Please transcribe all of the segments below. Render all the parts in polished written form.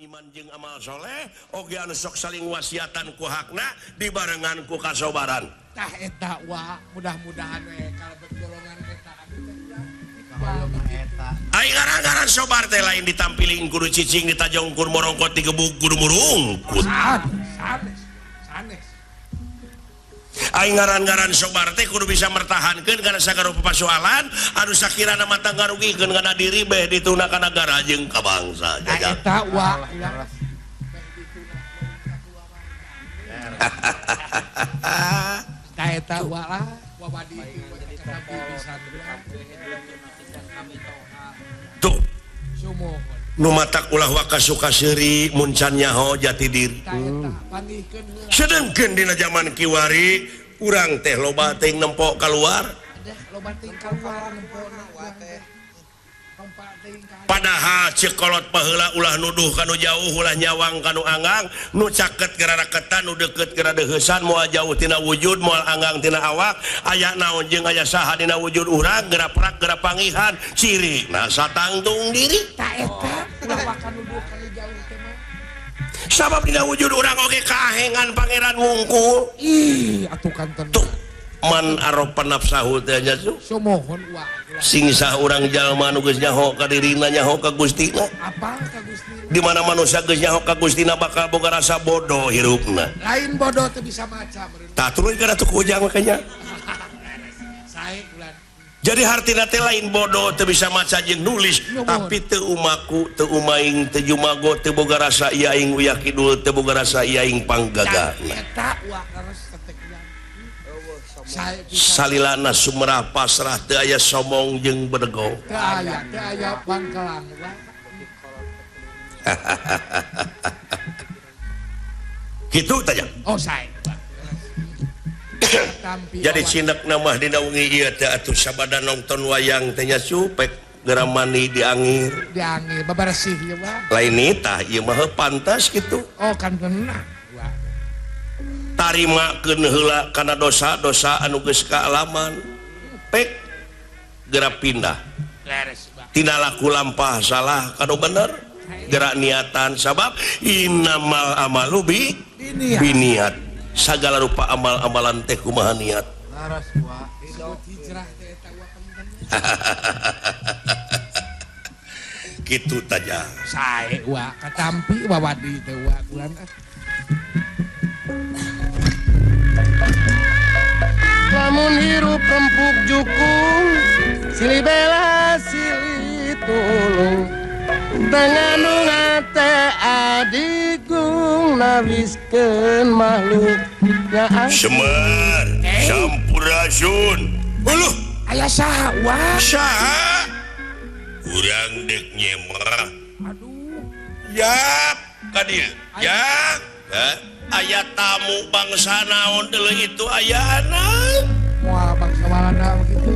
iman jeung amal soleh oge anu sok saling wasiatan ku hakna dibarengan ku kasobaran. Tah eta wa mudah-mudahan we kalebet golongan eta Ai ngaran-ngaran sobar teh lain ditampilin kudu cicing ditajongkur morongkot digebuk kudu murungkut. Sanes. Ai ngaran-ngaran sobar teh kudu bisa mertahankeun kana sagarupa pasoalan anu sakirana mata ngarugikeun kana diri beh dituna ka nagara jeung ka bangsa. Eta wa eta wa lah wabadi pisan tuh sumohon nu matak ulah wakasuka seuri muncan nyaho jati diri. Sedengkeun dina zaman kiwari urang teh loba teuing nempo keluar. Padahal cekolot paheula ulah nuduh kanu jauh ulah nyawang kanu anggang nu caket ke raketan nu deukeut ke radeuheusan moal jauh tina wujud moal anggang tina awak aya naon jeung aya saha dina wujud urang gerak-gerak gerak pangihan ciri nah satangtung diri ta eta ulah nuduh kanu jauh teh mah sabab dina wujud urang oge kahengan pangeran wungkul ih atuh kanten man aropa nafsahu teh nya sumohon wa sing sah urang jalma nu geus nyaho ka dirina nyaho ka Gustina. Apa ka Gustina? Di mana manusia geus nyaho ka Gustina bakal boga rasa bodoh hirupna. Lain bodoh teu bisa maca meureun. Tah turun kana tuh ujang makanya. Sae bulan. Jadi hartina teh lain bodoh teu bisa maca jeung nulis tapi teu umaku teu umaing teu jumago teu boga rasa ieu aing uyak kidul teu boga rasa ieu aing panggagana. Eta wa karos keteknya. Salilana sumerah pasrah teu aya somong jeung bedego. Teu aya pangkelang. Kitu tanya. Oh sae. Jadi cindak nama dina wengi ieu teh atuh sabada nongton wayang teh nya supek geramani diangir. Diangir babaresih ieu mah. Lain tah ieu mah pantas kitu. Oh kan bener. Tarimakeun heula kana dosa-dosa anu geus kaalaman pek gerak pindah tina laku lampah salah kanu bener gerak niatan sabab innamal amalu biniat sagala rupa amal-amalan teh kumaha niat kitu taja sae wa katampi wawadi teh wa bulan lamun hirup empuk jukung silih bela silih tulung dengan ngate adigung nawiskeun makhluk nya Semar Sampurasun uluh aya saha wa saha urang dek nyemah aduh yap kadil ya aya tamu bangsa naon deuleu itu ayana moal bangsa malana begitu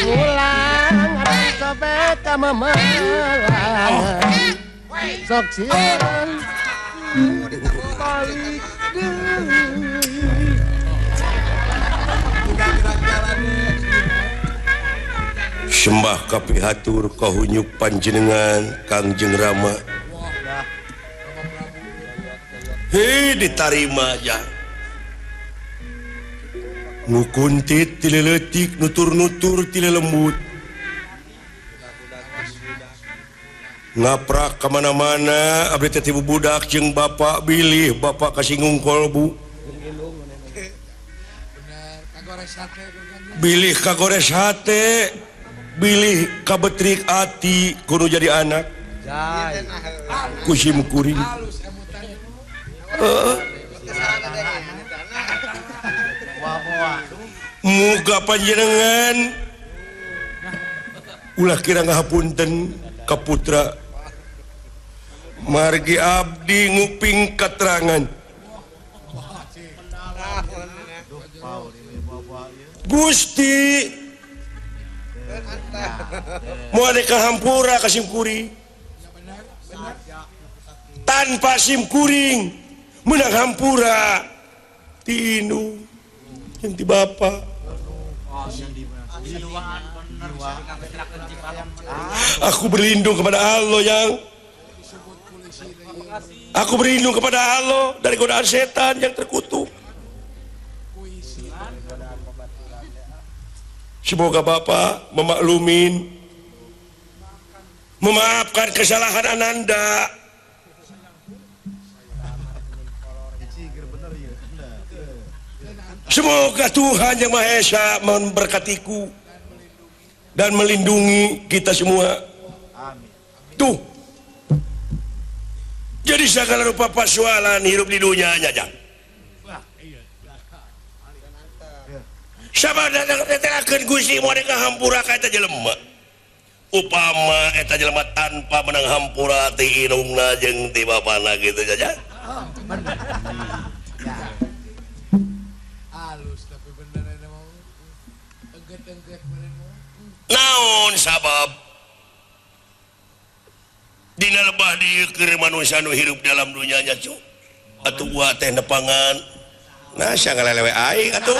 ngulang copet sama melang sok sieureun balik sembah kapihatur kahunyuk panjenengan Kangjeng Rama hei ditarima aja nukuntit tileletik nutur-nutur tilelembut ngaprak kemana-mana abdi teh tibu budak jeung bapak bilih bapak kasinggung kolbu bilih kagores hate bilih kabetrik ati kudu jadi anak kusim kuring muga panjenengan ulah kira ngahapunten ka putra margi abdi nguping katerangan Gusti mau ada kahampura ka simkuring tanpa simkuring menang hampura Tinu yang di bapak. Aku berlindung kepada Allah yang Aku berlindung kepada Allah dari godaan setan yang terkutuk. Semoga Bapak memaklumin, memaafkan kesalahan Ananda. Semoga Tuhan Yang Maha Esa memberkatiku dan melindungi kita semua. Tuh, jadi segala rupa persoalan hidup di dunia aja. Sabar datang Gusti mau hampura ka eta jelema. Upama eta jelema tanpa menang hampura ti indungna jeung ti bapana gitu saja. Halus tapi bener ini mau engget bener mau. Naon sabab dina lebah dieu keur manusia nu hirup dalam dunia nya cu. Atuh gua teh nepangan. Nah, saya ngelelewe aing atuh.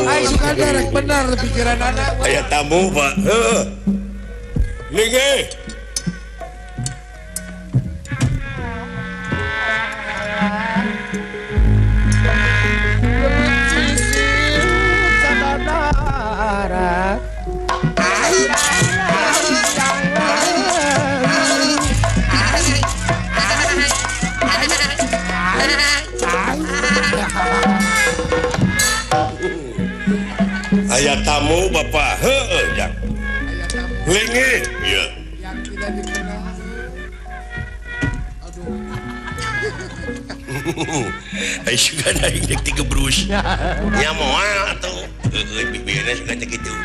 Aing suka derek benar pikiran anak. Aya tamu, Pak. Heeh. Linge. Aya tamu Bapak. Heeh, Jang. Linge. Iya. Yang tidak dikenal. Aduh. Ai suka daing dek tiga brus. Nya moal atuh. Heeh, bibirna suka teh kitu.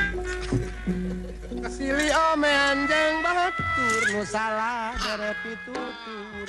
Silih ome anjing batur nu salah dere pitutur.